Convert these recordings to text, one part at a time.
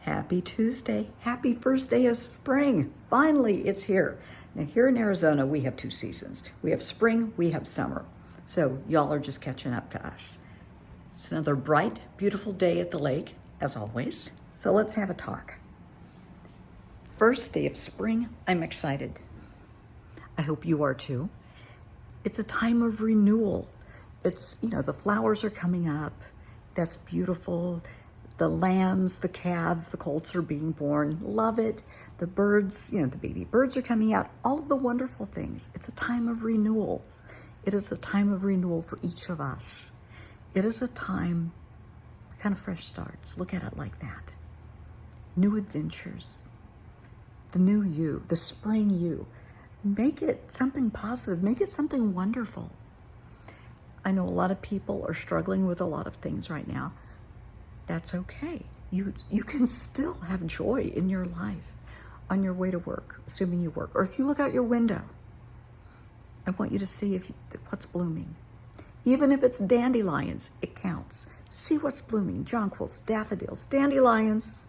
Happy Tuesday. Happy first day of spring. Finally, it's here. Now, here in Arizona, we have two seasons. We have spring, we have summer. So y'all are just catching up to us. It's another bright, beautiful day at the lake, as always. So let's have a talk. First day of spring, I'm excited. I hope you are too. It's a time of renewal. It's, the flowers are coming up. That's beautiful. The lambs, the calves, the colts are being born. Love it. The birds, the baby birds are coming out. All of the wonderful things. It's a time of renewal. It is a time of renewal for each of us. It is a time, kind of fresh starts. Look at it like that. New adventures. The new you, the spring you. Make it something positive. Make it something wonderful. I know a lot of people are struggling with a lot of things right now. That's okay. You can still have joy in your life on your way to work, assuming you work. Or if you look out your window, I want you to see what's blooming. Even if it's dandelions, it counts. See what's blooming. Jonquils, daffodils, dandelions.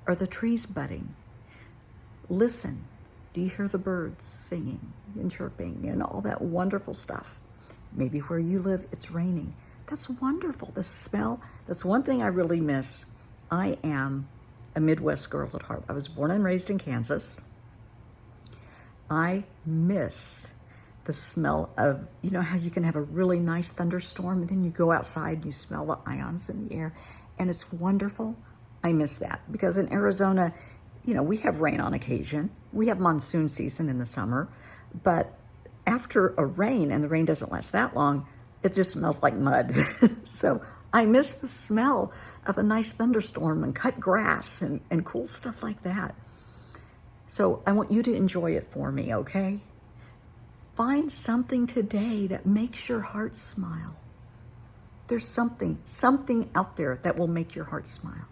Are the trees budding? Listen. Do you hear the birds singing and chirping and all that wonderful stuff? Maybe where you live, it's raining. That's wonderful. The smell, that's one thing I really miss. I am a Midwest girl at heart. I was born and raised in Kansas. I miss the smell of, how you can have a really nice thunderstorm and then you go outside and you smell the ions in the air and it's wonderful. I miss that because in Arizona, we have rain on occasion. We have monsoon season in the summer, but after a rain, and the rain doesn't last that long, it just smells like mud. So I miss the smell of a nice thunderstorm and cut grass and cool stuff like that. So I want you to enjoy it for me, okay? Find something today that makes your heart smile. There's something out there that will make your heart smile.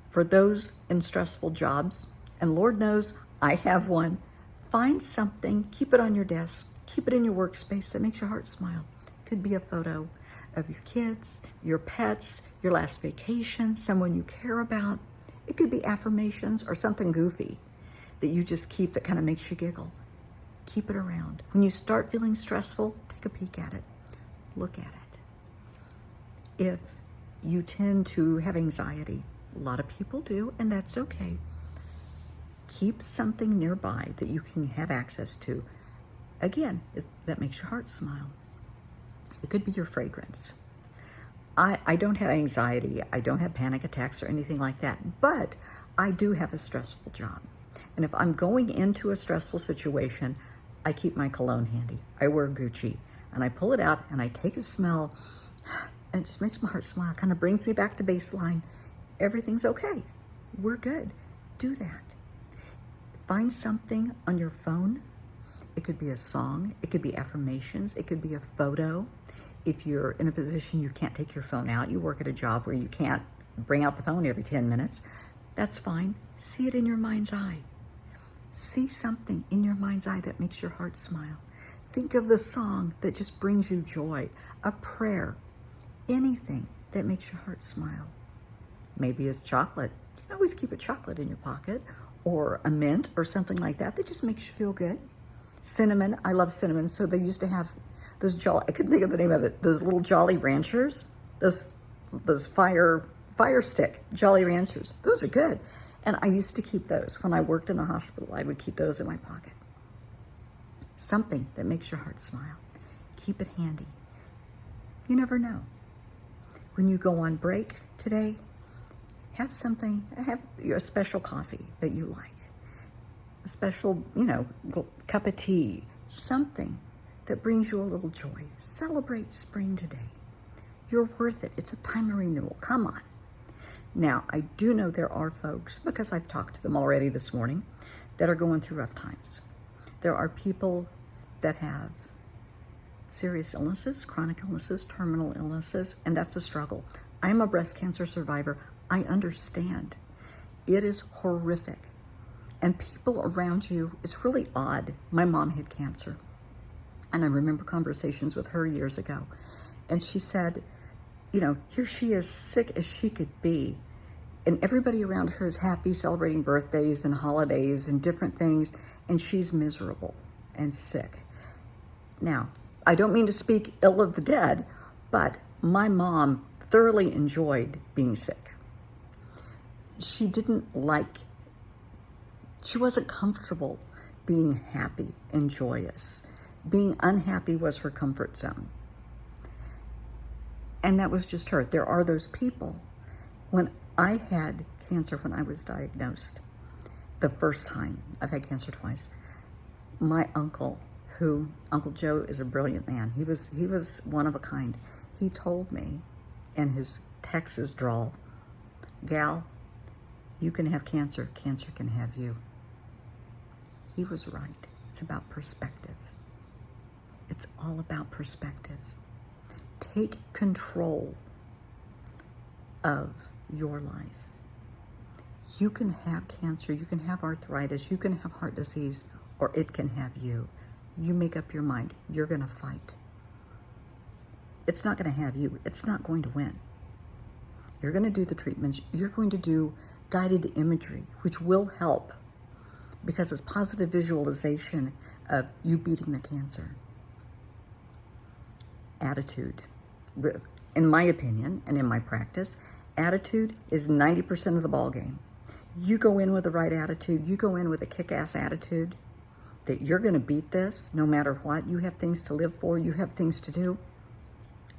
For those in stressful jobs, and Lord knows I have one, find something, keep it on your desk, keep it in your workspace that makes your heart smile. Could be a photo of your kids, your pets, your last vacation, someone you care about. It could be affirmations or something goofy that you just keep that kind of makes you giggle. Keep it around. When you start feeling stressful, take a peek at it. Look at it. If you tend to have anxiety, a lot of people do, and that's okay. Keep something nearby that you can have access to. Again, that makes your heart smile. It could be your fragrance. I don't have anxiety. I don't have panic attacks or anything like that, but I do have a stressful job. And if I'm going into a stressful situation, I keep my cologne handy. I wear Gucci, and I pull it out, and I take a smell, and it just makes my heart smile. Kind of brings me back to baseline. Everything's okay. We're good. Do that. Find something on your phone. It could be a song. It could be affirmations. It could be a photo. If you're in a position you can't take your phone out, you work at a job where you can't bring out the phone every 10 minutes, that's fine. See it in your mind's eye. See something in your mind's eye that makes your heart smile. Think of the song that just brings you joy, a prayer, anything that makes your heart smile. Maybe it's chocolate. You can always keep a chocolate in your pocket, or a mint or something like that just makes you feel good. Cinnamon, I love cinnamon. So they used to have those I couldn't think of the name of it, those little Jolly Ranchers, those fire stick Jolly Ranchers. Those are good. And I used to keep those. When I worked in the hospital, I would keep those in my pocket. Something that makes your heart smile. Keep it handy. You never know. When you go on break today, have a special coffee that you like, a special, cup of tea, something that brings you a little joy. Celebrate spring today. You're worth it. It's a time of renewal. Come on. Now, I do know there are folks, because I've talked to them already this morning, that are going through rough times. There are people that have serious illnesses, chronic illnesses, terminal illnesses, and that's a struggle. I'm a breast cancer survivor. I understand. It is horrific. And people around you, it's really odd. My mom had cancer. And I remember conversations with her years ago. And she said, here she is, sick as she could be. And everybody around her is happy, celebrating birthdays and holidays and different things, and she's miserable and sick. Now, I don't mean to speak ill of the dead, but my mom thoroughly enjoyed being sick. She wasn't comfortable being happy and joyous. Being unhappy was her comfort zone. And that was just her. There are those people. When I had cancer, when I was diagnosed, the first time, I've had cancer twice, my uncle, Uncle Joe is a brilliant man. He was one of a kind. He told me in his Texas drawl, "Gal, you can have cancer. Cancer can have you." He was right. It's about perspective. It's all about perspective. Take control of your life. You can have cancer, you can have arthritis, you can have heart disease, or it can have you. You make up your mind. You're going to fight. It's not going to have you. It's not going to win. You're going to do the treatments. You're going to do guided imagery, which will help because it's positive visualization of you beating the cancer. Attitude. In my opinion and in my practice, attitude is 90% of the ball game. You go in with the right attitude. You go in with a kick-ass attitude that you're going to beat this no matter what. You have things to live for. You have things to do.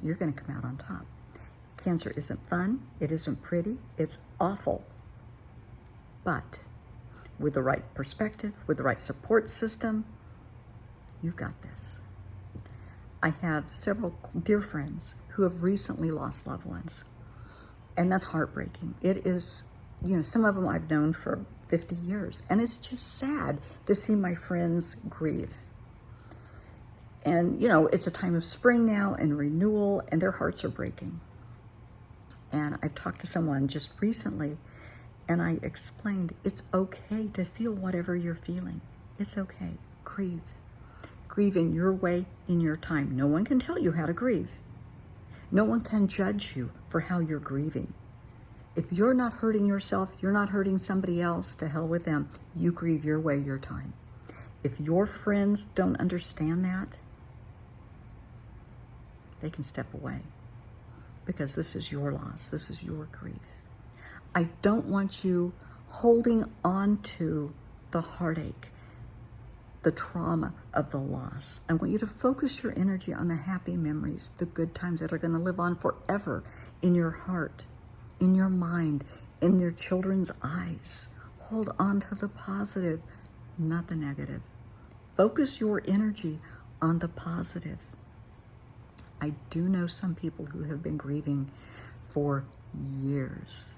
You're going to come out on top. Cancer isn't fun. It isn't pretty. It's awful. But with the right perspective, with the right support system, you've got this. I have several dear friends who have recently lost loved ones. And that's heartbreaking. It is, some of them I've known for 50 years. And it's just sad to see my friends grieve. And, it's a time of spring now and renewal, and their hearts are breaking. And I've talked to someone just recently, and I explained it's okay to feel whatever you're feeling. It's okay. Grieve. Grieve in your way, in your time. No one can tell you how to grieve. No one can judge you for how you're grieving. If you're not hurting yourself, you're not hurting somebody else, to hell with them. You grieve your way, your time. If your friends don't understand that, they can step away because this is your loss. This is your grief. I don't want you holding on to the heartache, the trauma of the loss. I want you to focus your energy on the happy memories, the good times that are going to live on forever in your heart, in your mind, in your children's eyes. Hold on to the positive, not the negative. Focus your energy on the positive. I do know some people who have been grieving for years.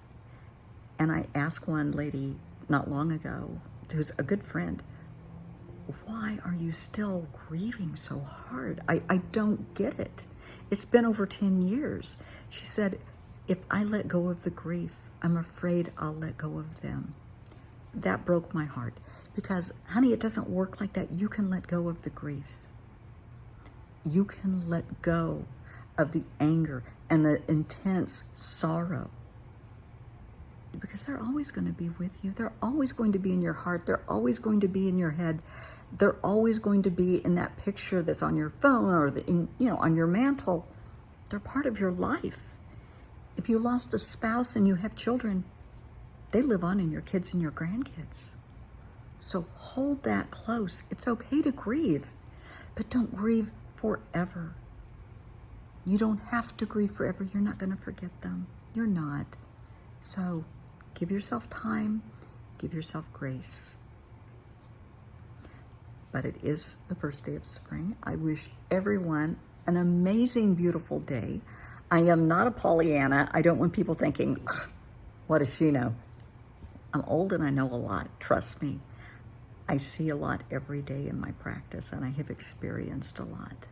And I asked one lady not long ago, who's a good friend, why are you still grieving so hard? I don't get it. It's been over 10 years. She said, if I let go of the grief, I'm afraid I'll let go of them. That broke my heart because, honey, it doesn't work like that. You can let go of the grief. You can let go of the anger and the intense sorrow because they're always going to be with you. They're always going to be in your heart. They're always going to be in your head. They're always going to be in that picture that's on your phone or on your mantle. They're part of your life. If you lost a spouse and you have children, they live on in your kids and your grandkids. So hold that close. It's okay to grieve, but don't grieve forever. You don't have to grieve forever. You're not going to forget them. You're not. So give yourself time. Give yourself grace. But it is the first day of spring. I wish everyone an amazing, beautiful day. I am not a Pollyanna. I don't want people thinking, what does she know? I'm old and I know a lot. Trust me. I see a lot every day in my practice, and I have experienced a lot.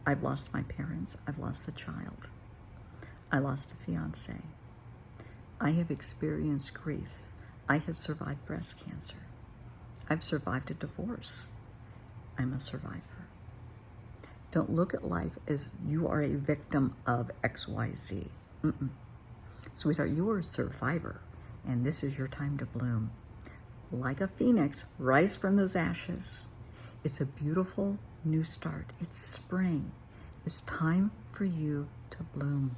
I've lost my parents. I've lost a child. I lost a fiance. I have experienced grief. I have survived breast cancer. I've survived a divorce. I'm a survivor. Don't look at life as you are a victim of XYZ. Sweetheart, you are a survivor, and this is your time to bloom. Like a phoenix, rise from those ashes. It's a beautiful new start. It's spring. It's time for you to bloom.